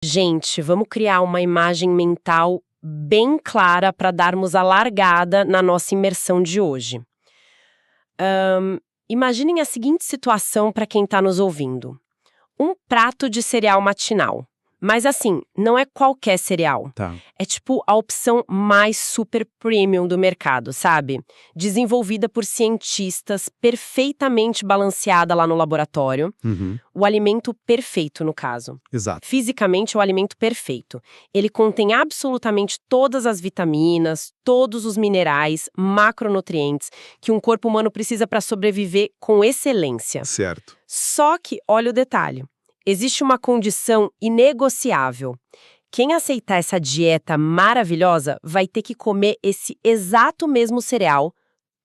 Gente, vamos criar uma imagem mental bem clara para darmos a largada na nossa imersão de hoje. Imaginem a seguinte situação para quem está nos ouvindo. Um prato de cereal matinal. Mas assim, não é qualquer cereal. Tá. É tipo a opção mais super premium do mercado, sabe? Desenvolvida por cientistas, perfeitamente balanceada lá no laboratório. O alimento perfeito, no caso. Exato. Fisicamente, é o alimento perfeito. Ele contém absolutamente todas as vitaminas, todos os minerais, macronutrientes que um corpo humano precisa para sobreviver com excelência. Certo. Só que, olha o detalhe. Existe uma condição inegociável. Quem aceitar essa dieta maravilhosa vai ter que comer esse exato mesmo cereal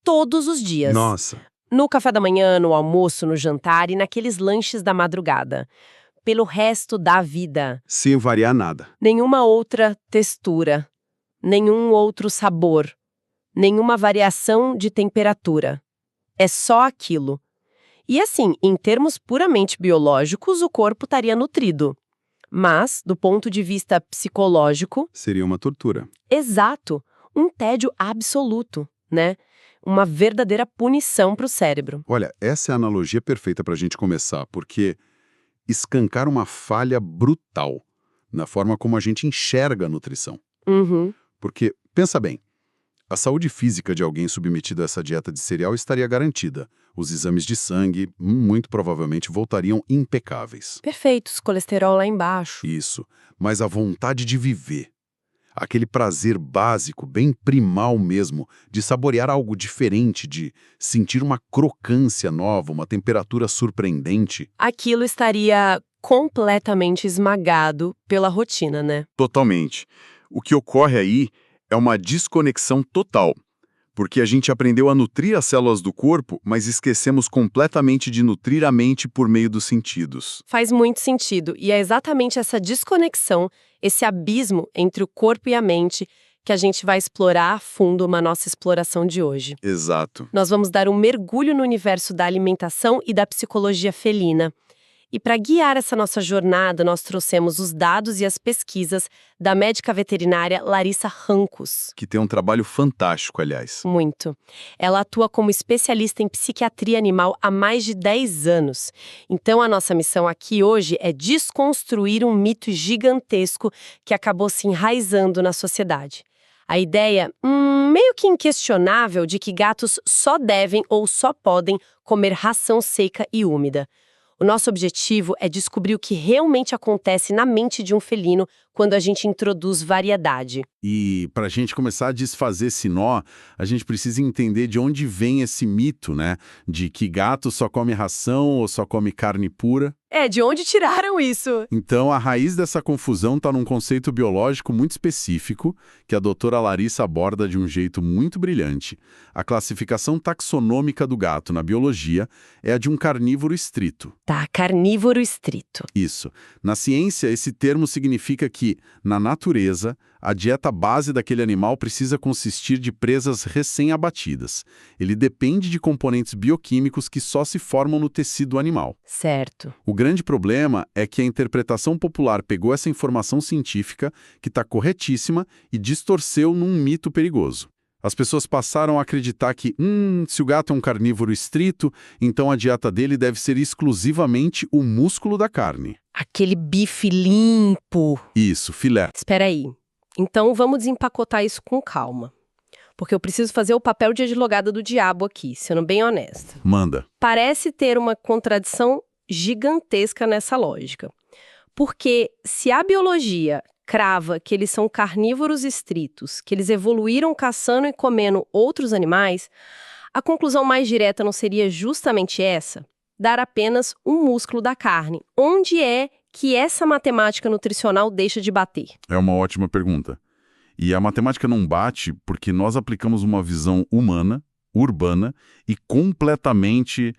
todos os dias. Nossa. No café da manhã, no almoço, no jantar e naqueles lanches da madrugada. Pelo resto da vida. Sem variar nada. Nenhuma outra textura. Nenhum outro sabor. Nenhuma variação de temperatura. É só aquilo. E assim, em termos puramente biológicos, o corpo estaria nutrido. Mas, do ponto de vista psicológico... Seria uma tortura. Exato. Um tédio absoluto, né? Uma verdadeira punição para o cérebro. Olha, essa é a analogia perfeita para a gente começar, porque escancar uma falha brutal na forma como a gente enxerga a nutrição. Porque, pensa bem, a saúde física de alguém submetido a essa dieta de cereal estaria garantida. Os exames de sangue, muito provavelmente, voltariam impecáveis. Perfeitos, colesterol lá embaixo. Isso. Mas a vontade de viver, aquele prazer básico, bem primal mesmo, de saborear algo diferente, de sentir uma crocância nova, uma temperatura surpreendente. Aquilo estaria completamente esmagado pela rotina, né? Totalmente. O que ocorre aí é uma desconexão total, porque a gente aprendeu a nutrir as células do corpo, mas esquecemos completamente de nutrir a mente por meio dos sentidos. Faz muito sentido, e é exatamente essa desconexão, esse abismo entre o corpo e a mente, que a gente vai explorar a fundo na nossa exploração de hoje. Exato. Nós vamos dar um mergulho no universo da alimentação e da psicologia felina. E para guiar essa nossa jornada, nós trouxemos os dados e as pesquisas da médica veterinária Larissa Rancos. Que tem um trabalho fantástico, aliás. Muito. Ela atua como especialista em psiquiatria animal há mais de 10 anos. Então, a nossa missão aqui hoje é desconstruir um mito gigantesco que acabou se enraizando na sociedade. A ideia, meio que inquestionável, de que gatos só devem ou só podem comer ração seca e úmida. O nosso objetivo é descobrir o que realmente acontece na mente de um felino quando a gente introduz variedade. E para a gente começar a desfazer esse nó, a gente precisa entender de onde vem esse mito, né? De que gato só come ração ou só come carne pura. De onde tiraram isso? Então, a raiz dessa confusão está num conceito biológico muito específico que a doutora Larissa aborda de um jeito muito brilhante. A classificação taxonômica do gato na biologia é a de um carnívoro estrito. Tá, carnívoro estrito. Isso. Na ciência, esse termo significa que, na natureza, a dieta base daquele animal precisa consistir de presas recém-abatidas. Ele depende de componentes bioquímicos que só se formam no tecido animal. Certo. O grande problema é que a interpretação popular pegou essa informação científica, que está corretíssima, e distorceu num mito perigoso. As pessoas passaram a acreditar que, se o gato é um carnívoro estrito, então a dieta dele deve ser exclusivamente o músculo da carne. Aquele bife limpo. Isso, filé. Espera aí. Então vamos desempacotar isso com calma. Porque eu preciso fazer o papel de advogada do diabo aqui, sendo bem honesta. Manda. Parece ter uma contradição gigantesca nessa lógica. Porque se a biologia crava que eles são carnívoros estritos, que eles evoluíram caçando e comendo outros animais, a conclusão mais direta não seria justamente essa? Dar apenas um músculo da carne. Onde é que essa matemática nutricional deixa de bater? É uma ótima pergunta. E a matemática não bate porque nós aplicamos uma visão humana, urbana e completamente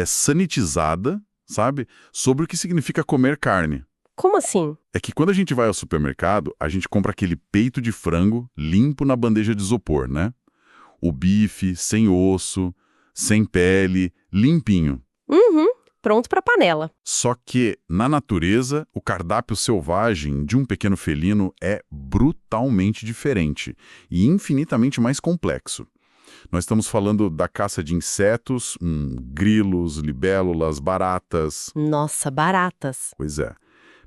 sanitizada, sabe, sobre o que significa comer carne. Como assim? É que quando a gente vai ao supermercado, a gente compra aquele peito de frango limpo na bandeja de isopor, né? O bife, sem osso, sem pele, limpinho. pronto para panela. Só que, na natureza, o cardápio selvagem de um pequeno felino é brutalmente diferente e infinitamente mais complexo. Nós estamos falando da caça de insetos, grilos, libélulas, baratas. Nossa, baratas. Pois é.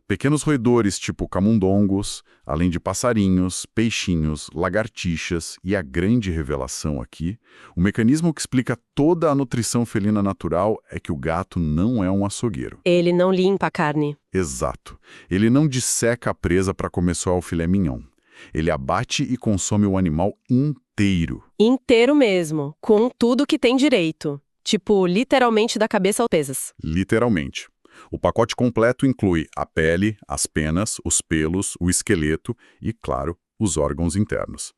Pequenos roedores tipo camundongos, além de passarinhos, peixinhos, lagartixas e a grande revelação aqui, o mecanismo que explica toda a nutrição felina natural é que o gato não é um açougueiro. Ele não limpa a carne. Exato. Ele não disseca a presa para comer só o filé mignon. Ele abate e consome o animal inteiro. Inteiro mesmo, com tudo que tem direito. Tipo, literalmente da cabeça aos pesos. Literalmente. O pacote completo inclui a pele, as penas, os pelos, o esqueleto e, claro, os órgãos internos.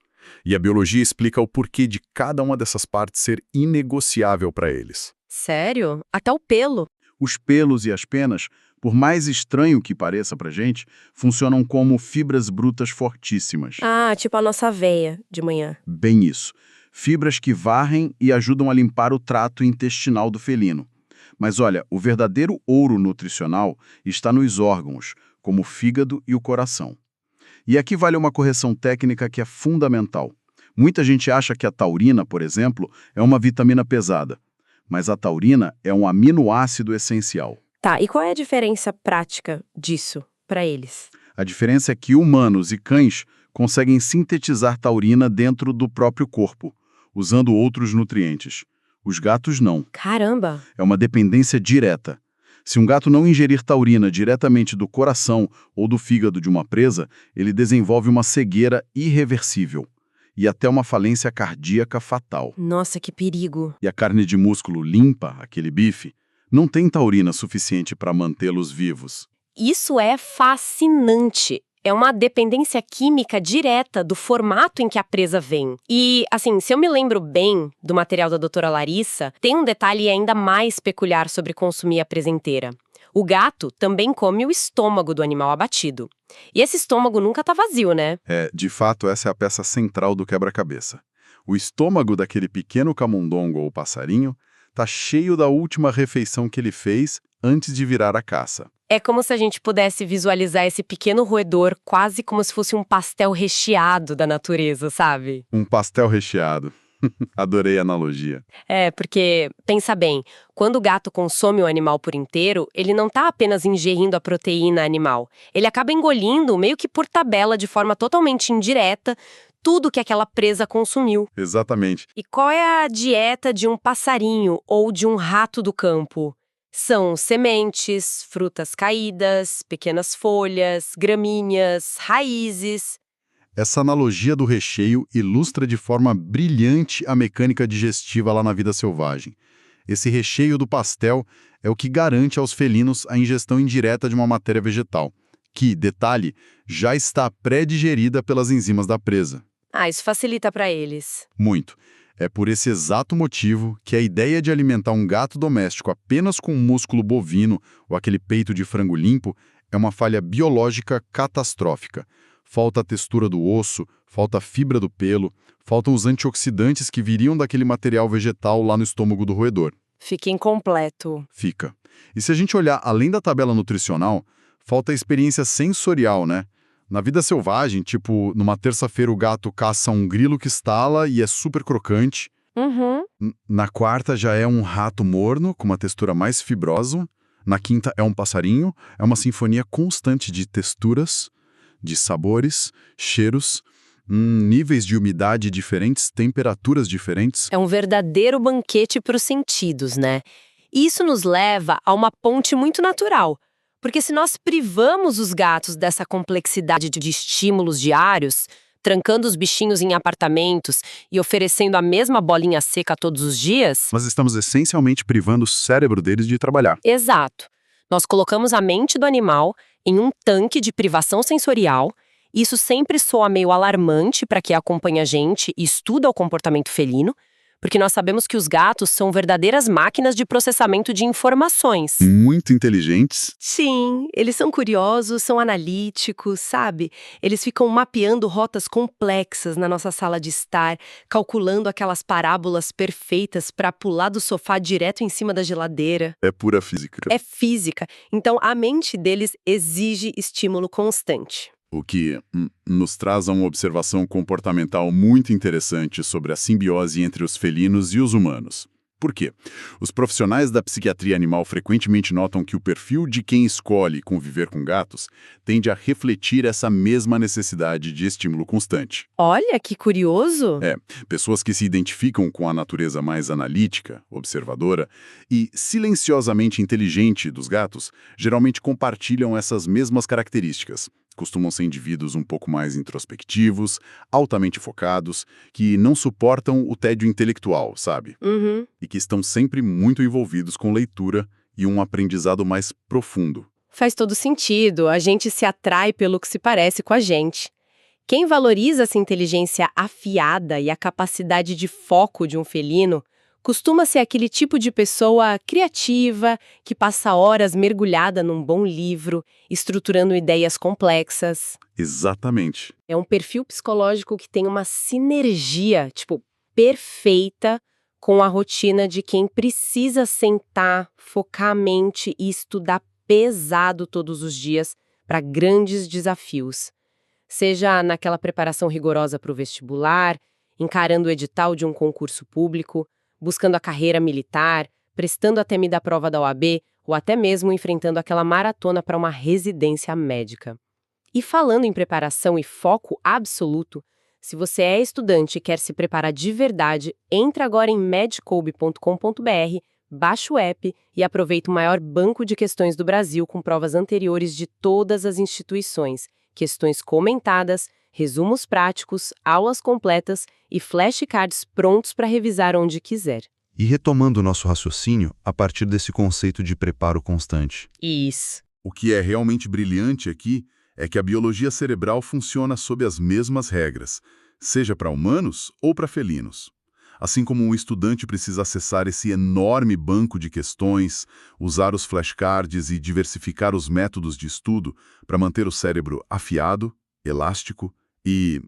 E a biologia explica o porquê de cada uma dessas partes ser inegociável para eles. Sério? Até o pelo? Os pelos e as penas, por mais estranho que pareça pra gente, funcionam como fibras brutas fortíssimas. Ah, tipo a nossa veia de manhã. Bem isso. Fibras que varrem e ajudam a limpar o trato intestinal do felino. Mas olha, o verdadeiro ouro nutricional está nos órgãos, como o fígado e o coração. E aqui vale uma correção técnica que é fundamental. Muita gente acha que a taurina, por exemplo, é uma vitamina pesada. Mas a taurina é um aminoácido essencial. Tá, e qual é a diferença prática disso para eles? A diferença é que humanos e cães conseguem sintetizar taurina dentro do próprio corpo, usando outros nutrientes. Os gatos não. Caramba! É uma dependência direta. Se um gato não ingerir taurina diretamente do coração ou do fígado de uma presa, ele desenvolve uma cegueira irreversível e até uma falência cardíaca fatal. Nossa, que perigo! E a carne de músculo limpa, aquele bife, não tem taurina suficiente para mantê-los vivos. Isso é fascinante! É uma dependência química direta do formato em que a presa vem. E, assim, se eu me lembro bem do material da doutora Larissa, tem um detalhe ainda mais peculiar sobre consumir a presa inteira. O gato também come o estômago do animal abatido. E esse estômago nunca tá vazio, né? De fato, essa é a peça central do quebra-cabeça. O estômago daquele pequeno camundongo ou passarinho tá cheio da última refeição que ele fez antes de virar a caça. É como se a gente pudesse visualizar esse pequeno roedor quase como se fosse um pastel recheado da natureza, sabe? Um pastel recheado. Adorei a analogia. Porque, pensa bem, quando o gato consome o animal por inteiro, ele não tá apenas ingerindo a proteína animal. Ele acaba engolindo, meio que por tabela, de forma totalmente indireta, tudo que aquela presa consumiu. Exatamente. E qual é a dieta de um passarinho ou de um rato do campo? São sementes, frutas caídas, pequenas folhas, gramíneas, raízes. Essa analogia do recheio ilustra de forma brilhante a mecânica digestiva lá na vida selvagem. Esse recheio do pastel é o que garante aos felinos a ingestão indireta de uma matéria vegetal, que, detalhe, já está pré-digerida pelas enzimas da presa. Isso facilita para eles. Muito. É por esse exato motivo que a ideia de alimentar um gato doméstico apenas com músculo bovino ou aquele peito de frango limpo é uma falha biológica catastrófica. Falta a textura do osso, falta a fibra do pelo, faltam os antioxidantes que viriam daquele material vegetal lá no estômago do roedor. Fica incompleto. Fica. E se a gente olhar além da tabela nutricional, falta a experiência sensorial, né? Na vida selvagem, tipo, numa terça-feira o gato caça um grilo que estala e é super crocante. Uhum. Na quarta já é um rato morno, com uma textura mais fibrosa. Na quinta é um passarinho. É uma sinfonia constante de texturas, de sabores, cheiros, níveis de umidade diferentes, temperaturas diferentes. É um verdadeiro banquete para os sentidos, né? E isso nos leva a uma ponte muito natural. Porque se nós privamos os gatos dessa complexidade de estímulos diários, trancando os bichinhos em apartamentos e oferecendo a mesma bolinha seca todos os dias... Nós estamos essencialmente privando o cérebro deles de trabalhar. Exato. Nós colocamos a mente do animal em um tanque de privação sensorial. Isso sempre soa meio alarmante para quem acompanha a gente e estuda o comportamento felino, porque nós sabemos que os gatos são verdadeiras máquinas de processamento de informações. Muito inteligentes. Sim, eles são curiosos, são analíticos, sabe? Eles ficam mapeando rotas complexas na nossa sala de estar, calculando aquelas parábolas perfeitas para pular do sofá direto em cima da geladeira. É pura física. É física, então a mente deles exige estímulo constante. O que nos traz a uma observação comportamental muito interessante sobre a simbiose entre os felinos e os humanos. Por quê? Os profissionais da psiquiatria animal frequentemente notam que o perfil de quem escolhe conviver com gatos tende a refletir essa mesma necessidade de estímulo constante. Olha, que curioso! Pessoas que se identificam com a natureza mais analítica, observadora e silenciosamente inteligente dos gatos geralmente compartilham essas mesmas características. Costumam ser indivíduos um pouco mais introspectivos, altamente focados, que não suportam o tédio intelectual, sabe? Uhum. E que estão sempre muito envolvidos com leitura e um aprendizado mais profundo. Faz todo sentido, a gente se atrai pelo que se parece com a gente. Quem valoriza essa inteligência afiada e a capacidade de foco de um felino costuma ser aquele tipo de pessoa criativa, que passa horas mergulhada num bom livro, estruturando ideias complexas. Exatamente. É um perfil psicológico que tem uma sinergia, perfeita com a rotina de quem precisa sentar, focar a mente e estudar pesado todos os dias para grandes desafios. Seja naquela preparação rigorosa para o vestibular, encarando o edital de um concurso público, buscando a carreira militar, prestando a temida prova da OAB ou até mesmo enfrentando aquela maratona para uma residência médica. E falando em preparação e foco absoluto, se você é estudante e quer se preparar de verdade, entre agora em medcoub.com.br, baixe o app e aproveite o maior banco de questões do Brasil com provas anteriores de todas as instituições, questões comentadas, resumos práticos, aulas completas e flashcards prontos para revisar onde quiser. E retomando o nosso raciocínio a partir desse conceito de preparo constante. Isso. O que é realmente brilhante aqui é que a biologia cerebral funciona sob as mesmas regras, seja para humanos ou para felinos. Assim como um estudante precisa acessar esse enorme banco de questões, usar os flashcards e diversificar os métodos de estudo para manter o cérebro afiado, elástico e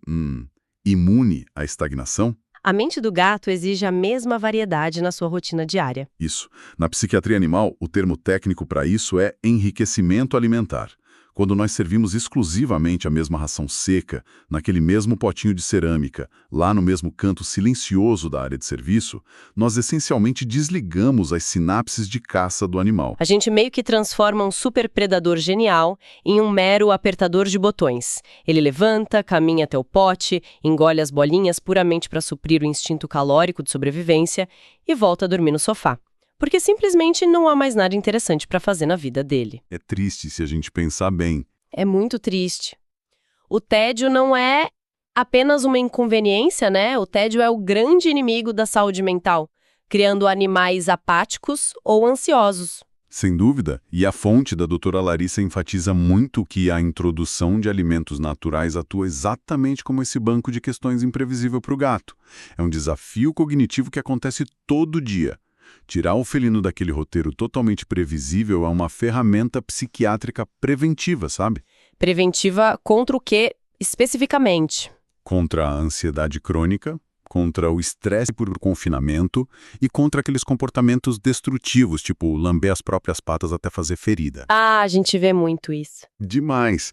imune à estagnação? A mente do gato exige a mesma variedade na sua rotina diária. Isso. Na psiquiatria animal, o termo técnico para isso é enriquecimento alimentar. Quando nós servimos exclusivamente a mesma ração seca, naquele mesmo potinho de cerâmica, lá no mesmo canto silencioso da área de serviço, nós essencialmente desligamos as sinapses de caça do animal. A gente meio que transforma um super predador genial em um mero apertador de botões. Ele levanta, caminha até o pote, engole as bolinhas puramente para suprir o instinto calórico de sobrevivência e volta a dormir no sofá. Porque simplesmente não há mais nada interessante para fazer na vida dele. É triste se a gente pensar bem. É muito triste. O tédio não é apenas uma inconveniência, né? O tédio é o grande inimigo da saúde mental, criando animais apáticos ou ansiosos. Sem dúvida, e a fonte da doutora Larissa enfatiza muito que a introdução de alimentos naturais atua exatamente como esse banco de questões imprevisível para o gato. É um desafio cognitivo que acontece todo dia. Tirar o felino daquele roteiro totalmente previsível é uma ferramenta psiquiátrica preventiva, sabe? Preventiva contra o quê, especificamente? Contra a ansiedade crônica, contra o estresse por confinamento e contra aqueles comportamentos destrutivos, tipo lamber as próprias patas até fazer ferida. Ah, a gente vê muito isso. Demais!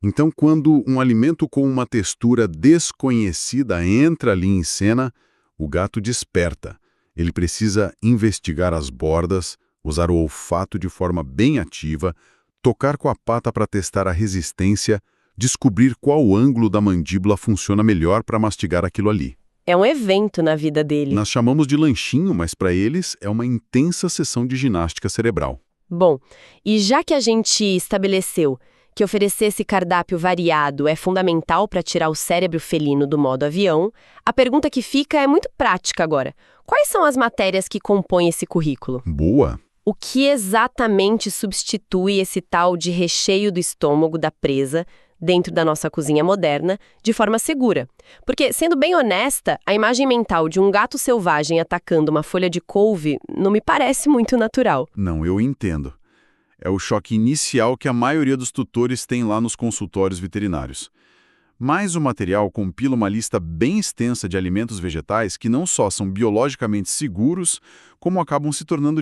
Então, quando um alimento com uma textura desconhecida entra ali em cena, o gato desperta. Ele precisa investigar as bordas, usar o olfato de forma bem ativa, tocar com a pata para testar a resistência, descobrir qual ângulo da mandíbula funciona melhor para mastigar aquilo ali. É um evento na vida dele. Nós chamamos de lanchinho, mas para eles é uma intensa sessão de ginástica cerebral. Bom, e já que a gente estabeleceu que oferecer esse cardápio variado é fundamental para tirar o cérebro felino do modo avião, a pergunta que fica é muito prática agora. Quais são as matérias que compõem esse currículo? Boa! O que exatamente substitui esse tal de recheio do estômago da presa dentro da nossa cozinha moderna, de forma segura. Porque, sendo bem honesta, a imagem mental de um gato selvagem atacando uma folha de couve não me parece muito natural. Não, eu entendo. É o choque inicial que a maioria dos tutores tem lá nos consultórios veterinários. Mas o material compila uma lista bem extensa de alimentos vegetais que não só são biologicamente seguros, como acabam se tornando,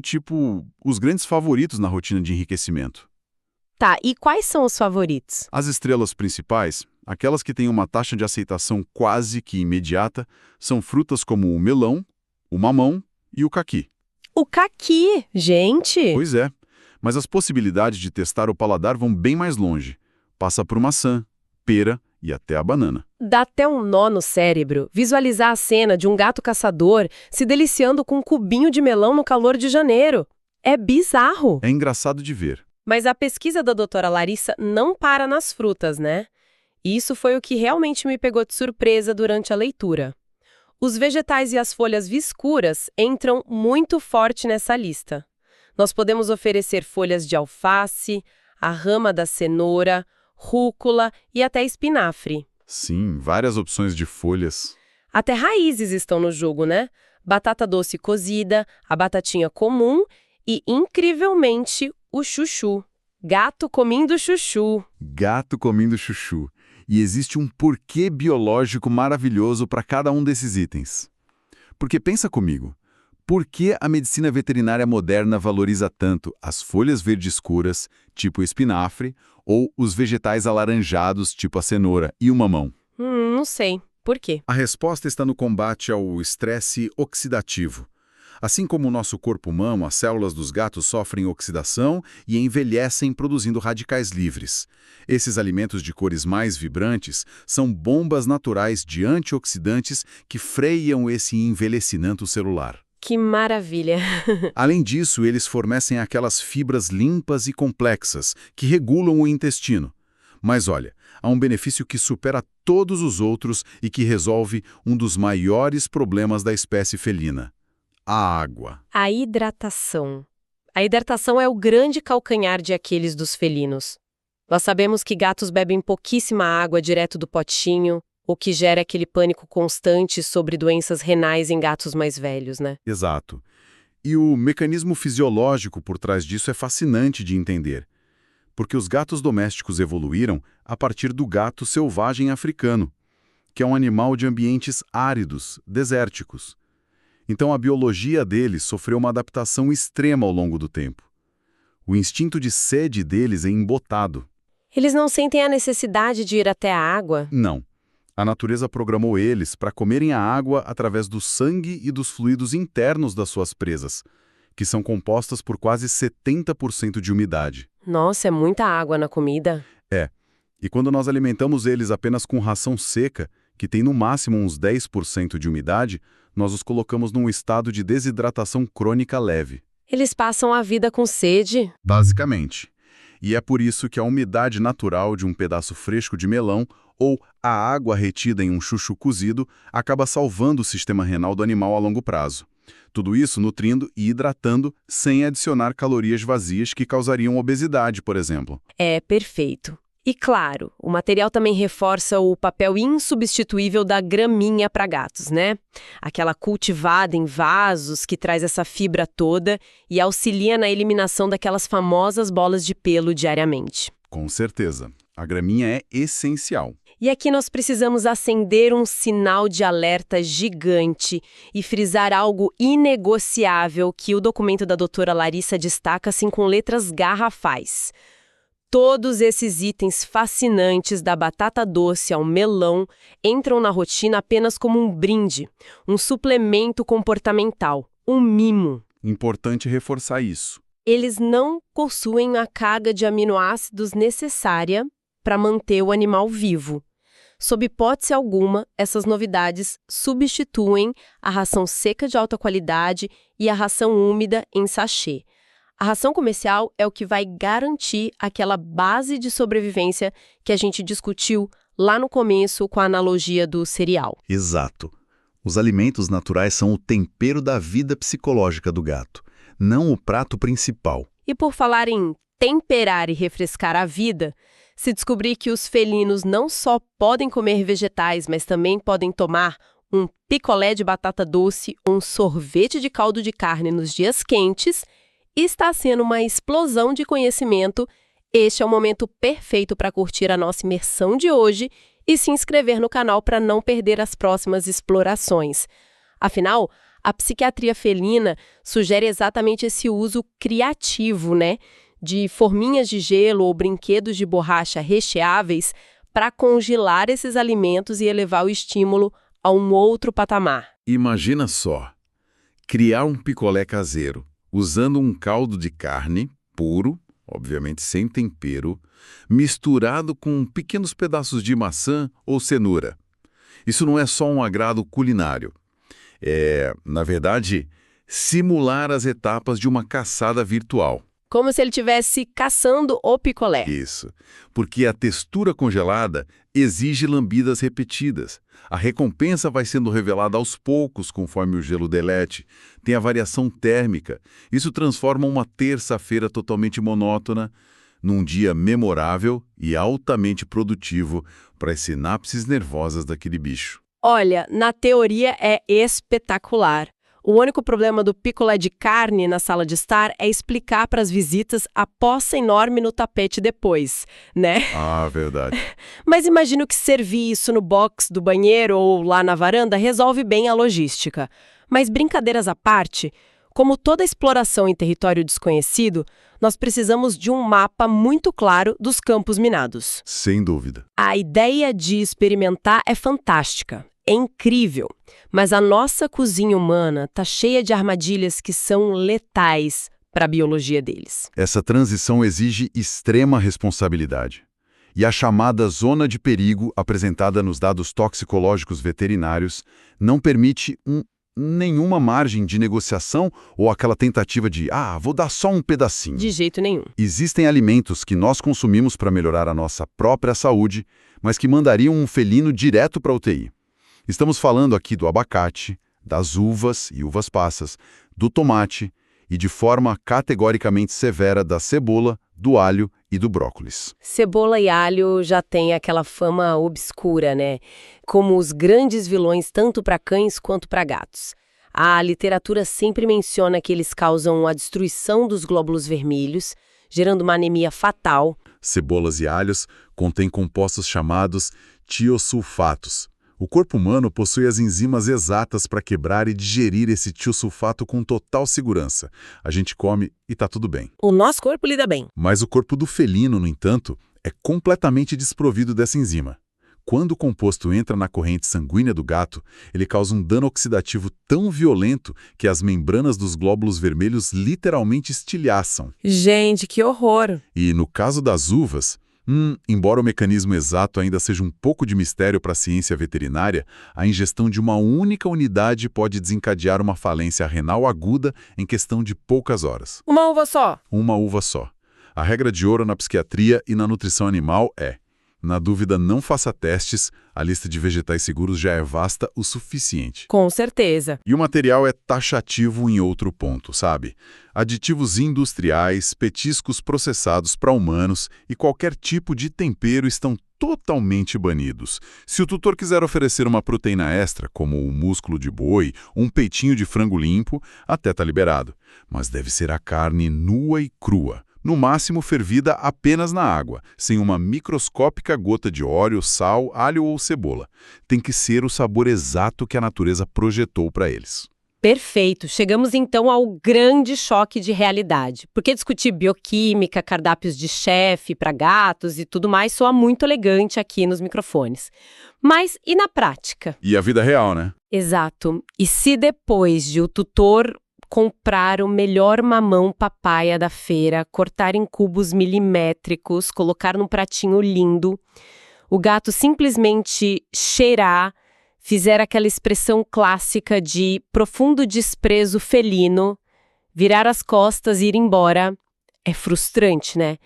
os grandes favoritos na rotina de enriquecimento. Tá, e quais são os favoritos? As estrelas principais, aquelas que têm uma taxa de aceitação quase que imediata, são frutas como o melão, o mamão e o caqui. O caqui, gente! Pois é, mas as possibilidades de testar o paladar vão bem mais longe. Passa por maçã, pera e até a banana. Dá até um nó no cérebro visualizar a cena de um gato caçador se deliciando com um cubinho de melão no calor de janeiro. É bizarro! É engraçado de ver. Mas a pesquisa da doutora Larissa não para nas frutas, né? E isso foi o que realmente me pegou de surpresa durante a leitura. Os vegetais e as folhas viscuras entram muito forte nessa lista. Nós podemos oferecer folhas de alface, a rama da cenoura, rúcula e até espinafre. Sim, várias opções de folhas. Até raízes estão no jogo, né? Batata doce cozida, a batatinha comum e, incrivelmente, o chuchu. Gato comendo chuchu. Gato comendo chuchu. E existe um porquê biológico maravilhoso para cada um desses itens. Porque pensa comigo, por que a medicina veterinária moderna valoriza tanto as folhas verdes escuras, tipo espinafre, ou os vegetais alaranjados, tipo a cenoura e o mamão? Não sei. Por quê? A resposta está no combate ao estresse oxidativo. Assim como o nosso corpo humano, as células dos gatos sofrem oxidação e envelhecem produzindo radicais livres. Esses alimentos de cores mais vibrantes são bombas naturais de antioxidantes que freiam esse envelhecimento celular. Que maravilha! Além disso, eles fornecem aquelas fibras limpas e complexas que regulam o intestino. Mas olha, há um benefício que supera todos os outros e que resolve um dos maiores problemas da espécie felina: a água. A hidratação. A hidratação é o grande calcanhar de Aquiles dos felinos. Nós sabemos que gatos bebem pouquíssima água direto do potinho, o que gera aquele pânico constante sobre doenças renais em gatos mais velhos, né? Exato. E o mecanismo fisiológico por trás disso é fascinante de entender. Porque os gatos domésticos evoluíram a partir do gato selvagem africano, que é um animal de ambientes áridos, desérticos. Então a biologia deles sofreu uma adaptação extrema ao longo do tempo. O instinto de sede deles é embotado. Eles não sentem a necessidade de ir até a água? Não. A natureza programou eles para comerem a água através do sangue e dos fluidos internos das suas presas, que são compostas por quase 70% de umidade. Nossa, é muita água na comida. É. E quando nós alimentamos eles apenas com ração seca, que tem no máximo uns 10% de umidade, nós os colocamos num estado de desidratação crônica leve. Eles passam a vida com sede? Basicamente. E é por isso que a umidade natural de um pedaço fresco de melão ou a água retida em um chuchu cozido acaba salvando o sistema renal do animal a longo prazo. Tudo isso nutrindo e hidratando sem adicionar calorias vazias que causariam obesidade, por exemplo. É, perfeito. E claro, o material também reforça o papel insubstituível da graminha para gatos, né? Aquela cultivada em vasos que traz essa fibra toda e auxilia na eliminação daquelas famosas bolas de pelo diariamente. Com certeza. A graminha é essencial. E aqui nós precisamos acender um sinal de alerta gigante e frisar algo inegociável que o documento da doutora Larissa destaca assim com letras garrafais. Todos esses itens fascinantes, da batata doce ao melão, entram na rotina apenas como um brinde, um suplemento comportamental, um mimo. Importante reforçar isso. Eles não possuem a carga de aminoácidos necessária para manter o animal vivo. Sob hipótese alguma, essas novidades substituem a ração seca de alta qualidade e a ração úmida em sachê. A ração comercial é o que vai garantir aquela base de sobrevivência que a gente discutiu lá no começo com a analogia do cereal. Exato. Os alimentos naturais são o tempero da vida psicológica do gato, não o prato principal. E por falar em temperar e refrescar a vida, Se descobrir que os felinos não só podem comer vegetais, mas também podem tomar um picolé de batata doce ou um sorvete de caldo de carne nos dias quentes, está sendo uma explosão de conhecimento. Este é o momento perfeito para curtir a nossa imersão de hoje e se inscrever no canal para não perder as próximas explorações. Afinal, a psiquiatria felina sugere exatamente esse uso criativo, né? De forminhas de gelo ou brinquedos de borracha recheáveis para congelar esses alimentos e elevar o estímulo a um outro patamar. Imagina só, criar um picolé caseiro, usando um caldo de carne puro, obviamente sem tempero, misturado com pequenos pedaços de maçã ou cenoura. Isso não é só um agrado culinário. É, na verdade, simular as etapas de uma caçada virtual. Como se ele estivesse caçando o picolé. Isso, porque a textura congelada exige lambidas repetidas. A recompensa vai sendo revelada aos poucos conforme o gelo derrete. Tem a variação térmica. Isso transforma uma terça-feira totalmente monótona num dia memorável e altamente produtivo para as sinapses nervosas daquele bicho. Olha, na teoria é espetacular. O único problema do picolé de carne na sala de estar é explicar para as visitas a poça enorme no tapete depois, né? Ah, verdade. Mas imagino que servir isso no box do banheiro ou lá na varanda resolve bem a logística. Mas brincadeiras à parte, como toda exploração em território desconhecido, nós precisamos de um mapa muito claro dos campos minados. Sem dúvida. A ideia de experimentar é fantástica. É incrível, mas a nossa cozinha humana está cheia de armadilhas que são letais para a biologia deles. Essa transição exige extrema responsabilidade. E a chamada zona de perigo, apresentada nos dados toxicológicos veterinários, não permite nenhuma margem de negociação ou aquela tentativa de, vou dar só um pedacinho. De jeito nenhum. Existem alimentos que nós consumimos para melhorar a nossa própria saúde, mas que mandariam um felino direto para a UTI. Estamos falando aqui do abacate, das uvas e uvas passas, do tomate e, de forma categoricamente severa, da cebola, do alho e do brócolis. Cebola e alho já têm aquela fama obscura, né? Como os grandes vilões tanto para cães quanto para gatos. A literatura sempre menciona que eles causam a destruição dos glóbulos vermelhos, gerando uma anemia fatal. Cebolas e alhos contêm compostos chamados tiosulfatos. O corpo humano possui as enzimas exatas para quebrar e digerir esse tiosulfato com total segurança. A gente come e tá tudo bem. O nosso corpo lida bem. Mas o corpo do felino, no entanto, é completamente desprovido dessa enzima. Quando o composto entra na corrente sanguínea do gato, ele causa um dano oxidativo tão violento que as membranas dos glóbulos vermelhos literalmente estilhaçam. Gente, que horror! E no caso das uvas, embora o mecanismo exato ainda seja um pouco de mistério para a ciência veterinária, a ingestão de uma única unidade pode desencadear uma falência renal aguda em questão de poucas horas. Uma uva só? Uma uva só. A regra de ouro na psiquiatria e na nutrição animal é: na dúvida, não faça testes, a lista de vegetais seguros já é vasta o suficiente. Com certeza. E o material é taxativo em outro ponto, sabe? Aditivos industriais, petiscos processados para humanos e qualquer tipo de tempero estão totalmente banidos. Se o tutor quiser oferecer uma proteína extra, como o músculo de boi, um peitinho de frango limpo, até tá liberado. Mas deve ser a carne nua e crua. No máximo fervida apenas na água, sem uma microscópica gota de óleo, sal, alho ou cebola. Tem que ser o sabor exato que a natureza projetou para eles. Perfeito. Chegamos então ao grande choque de realidade. Porque discutir bioquímica, cardápios de chefe para gatos e tudo mais soa muito elegante aqui nos microfones. Mas e na prática? E a vida real, né? Exato. E se depois de o tutor comprar o melhor mamão papaya da feira, cortar em cubos milimétricos, colocar num pratinho lindo, o gato simplesmente cheirar, fizer aquela expressão clássica de profundo desprezo felino, virar as costas e ir embora, é frustrante, né?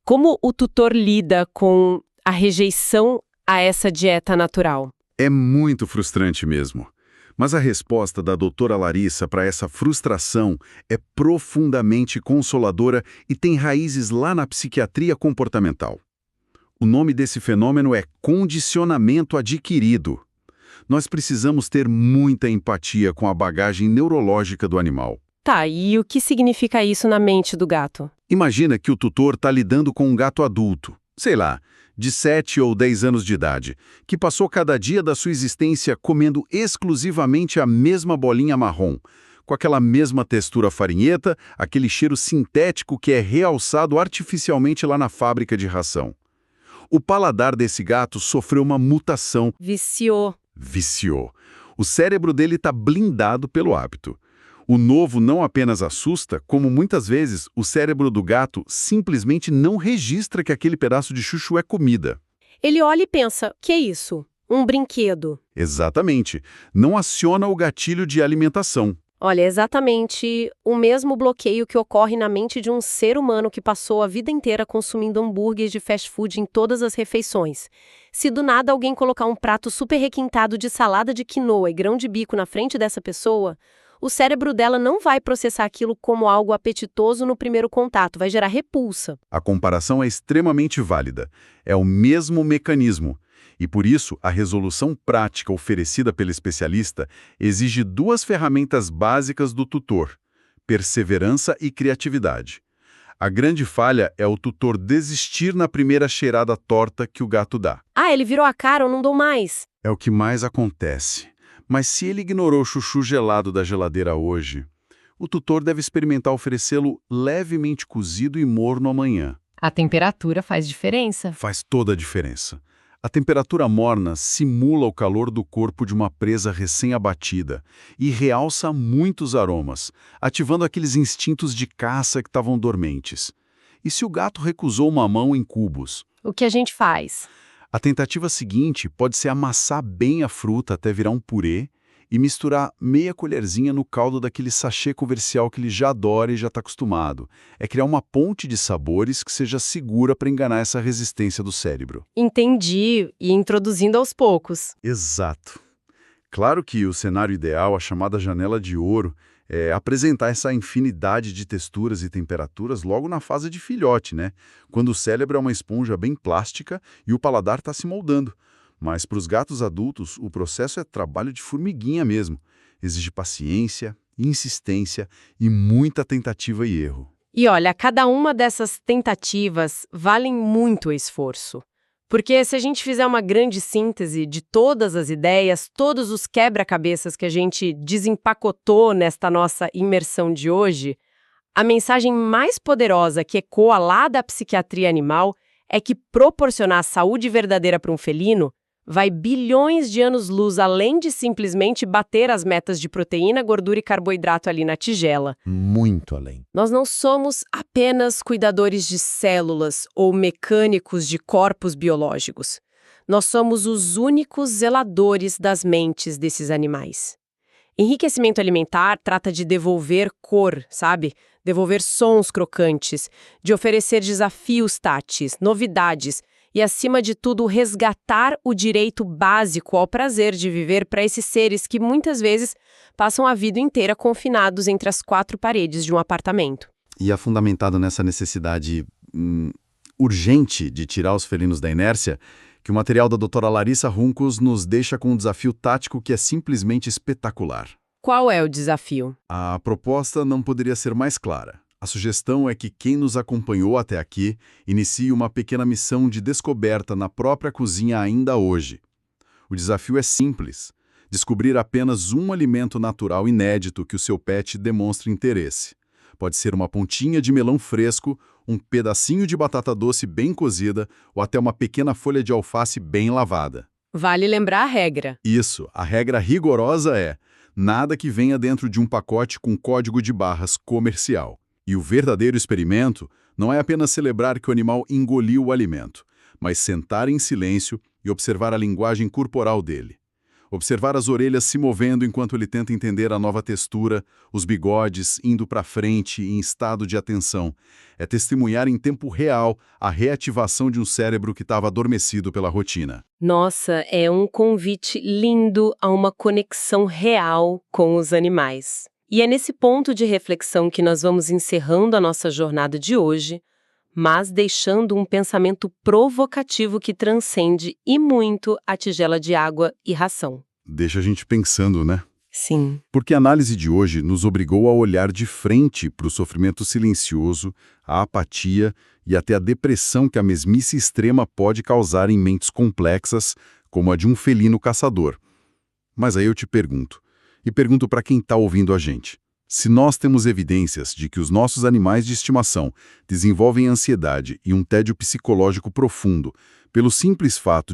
Como o tutor lida com a rejeição a essa dieta natural? É muito frustrante mesmo. Mas a resposta da doutora Larissa para essa frustração é profundamente consoladora e tem raízes lá na psiquiatria comportamental. O nome desse fenômeno é condicionamento adquirido. Nós precisamos ter muita empatia com a bagagem neurológica do animal. Tá, e o que significa isso na mente do gato? Imagina que o tutor está lidando com um gato adulto, sei lá, de 7 ou 10 anos de idade, que passou cada dia da sua existência comendo exclusivamente a mesma bolinha marrom, com aquela mesma textura farinhenta, aquele cheiro sintético que é realçado artificialmente lá na fábrica de ração. O paladar desse gato sofreu uma mutação. Viciou. O cérebro dele está blindado pelo hábito. O novo não apenas assusta, como muitas vezes o cérebro do gato simplesmente não registra que aquele pedaço de chuchu é comida. Ele olha e pensa, que é isso? Um brinquedo. Exatamente. Não aciona o gatilho de alimentação. Olha, é exatamente o mesmo bloqueio que ocorre na mente de um ser humano que passou a vida inteira consumindo hambúrgueres de fast food em todas as refeições. Se do nada alguém colocar um prato super requintado de salada de quinoa e grão de bico na frente dessa pessoa, o cérebro dela não vai processar aquilo como algo apetitoso no primeiro contato, vai gerar repulsa. A comparação é extremamente válida. É o mesmo mecanismo. E por isso, a resolução prática oferecida pelo especialista exige duas ferramentas básicas do tutor: perseverança e criatividade. A grande falha é o tutor desistir na primeira cheirada torta que o gato dá. Ah, ele virou a cara, eu não dou mais. É o que mais acontece. Mas se ele ignorou o chuchu gelado da geladeira hoje, o tutor deve experimentar oferecê-lo levemente cozido e morno amanhã. A temperatura faz diferença. Faz toda a diferença. A temperatura morna simula o calor do corpo de uma presa recém-abatida e realça muitos aromas, ativando aqueles instintos de caça que estavam dormentes. E se o gato recusou mamão em cubos? O que a gente faz? A tentativa seguinte pode ser amassar bem a fruta até virar um purê e misturar meia colherzinha no caldo daquele sachê comercial que ele já adora e já está acostumado. É criar uma ponte de sabores que seja segura para enganar essa resistência do cérebro. Entendi, e introduzindo aos poucos. Exato. Claro que o cenário ideal, a chamada janela de ouro, é apresentar essa infinidade de texturas e temperaturas logo na fase de filhote, né? Quando o cérebro é uma esponja bem plástica e o paladar está se moldando. Mas para os gatos adultos, o processo é trabalho de formiguinha mesmo. Exige paciência, insistência e muita tentativa e erro. E olha, cada uma dessas tentativas valem muito esforço. Porque se a gente fizer uma grande síntese de todas as ideias, todos os quebra-cabeças que a gente desempacotou nesta nossa imersão de hoje, a mensagem mais poderosa que ecoa lá da psiquiatria animal é que proporcionar saúde verdadeira para um felino vai bilhões de anos-luz além de simplesmente bater as metas de proteína, gordura e carboidrato ali na tigela. Muito além. Nós não somos apenas cuidadores de células ou mecânicos de corpos biológicos. Nós somos os únicos zeladores das mentes desses animais. Enriquecimento alimentar trata de devolver cor, sabe? Devolver sons crocantes, de oferecer desafios táteis, novidades e, acima de tudo, resgatar o direito básico ao prazer de viver para esses seres que muitas vezes passam a vida inteira confinados entre as quatro paredes de um apartamento. E é fundamentado nessa necessidade urgente de tirar os felinos da inércia que o material da doutora Larissa Runkus nos deixa com um desafio tático que é simplesmente espetacular. Qual é o desafio? A proposta não poderia ser mais clara. A sugestão é que quem nos acompanhou até aqui inicie uma pequena missão de descoberta na própria cozinha ainda hoje. O desafio é simples: descobrir apenas um alimento natural inédito que o seu pet demonstre interesse. Pode ser uma pontinha de melão fresco, um pedacinho de batata doce bem cozida ou até uma pequena folha de alface bem lavada. Vale lembrar a regra. Isso, a regra rigorosa é: nada que venha dentro de um pacote com código de barras comercial. E o verdadeiro experimento não é apenas celebrar que o animal engoliu o alimento, mas sentar em silêncio e observar a linguagem corporal dele. Observar as orelhas se movendo enquanto ele tenta entender a nova textura, os bigodes indo para frente em estado de atenção. É testemunhar em tempo real a reativação de um cérebro que estava adormecido pela rotina. Nossa, é um convite lindo a uma conexão real com os animais. E é nesse ponto de reflexão que nós vamos encerrando a nossa jornada de hoje, mas deixando um pensamento provocativo que transcende e muito a tigela de água e ração. Deixa a gente pensando, né? Sim. Porque a análise de hoje nos obrigou a olhar de frente para o sofrimento silencioso, a apatia e até a depressão que a mesmice extrema pode causar em mentes complexas, como a de um felino caçador. Mas aí eu te pergunto, e pergunto para quem está ouvindo a gente, se nós temos evidências de que os nossos animais de estimação desenvolvem ansiedade e um tédio psicológico profundo pelo simples fato